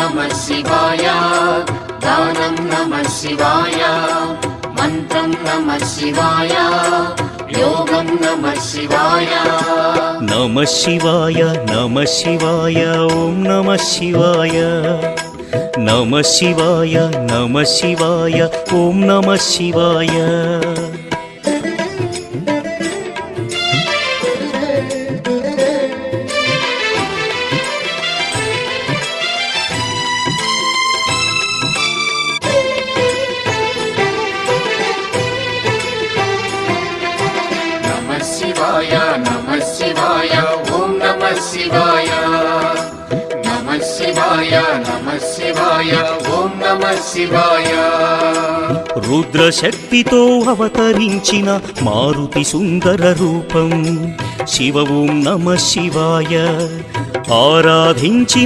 नमः शिवाय दानं नमः शिवाय मंत्रं नमः शिवाय योगं नमः शिवाय नमः शिवाय नमः शिवाय ओम नमः शिवाय नमः शिवाय नमः शिवाय ओम नमः शिवाय नमः शिवाय ओम नमः शिवाय नमः शिवाय ओम नमः शिवाय रुद्रशक्तितो अवतरिंचिन मारुति सुंदर रूपं शिव ओम नमः शिवाय आराधिंचिन